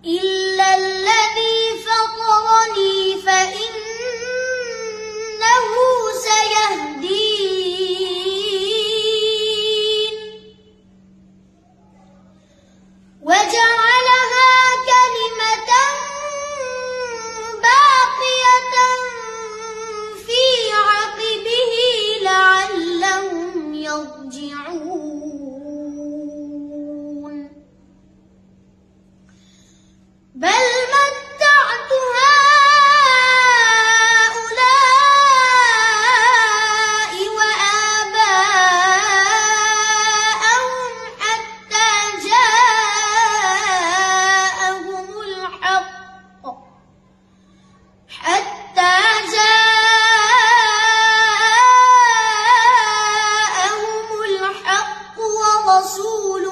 إلا الذي فطرني فإنه سيهدين وجعلها كلمة باقية في عقبه لعلهم يرجعون بل متعت هؤلاء وآباءهم حتى جاءهم الحق ورسول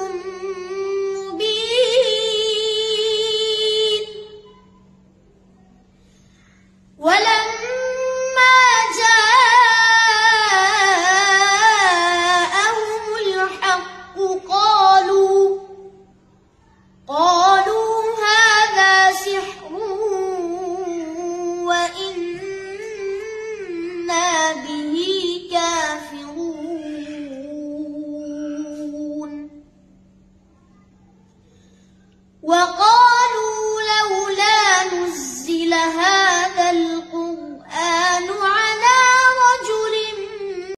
مبين ولما جاءهم الحق قالوا هذا سحر وإنا به كافرون وقالوا لولا نزل هذا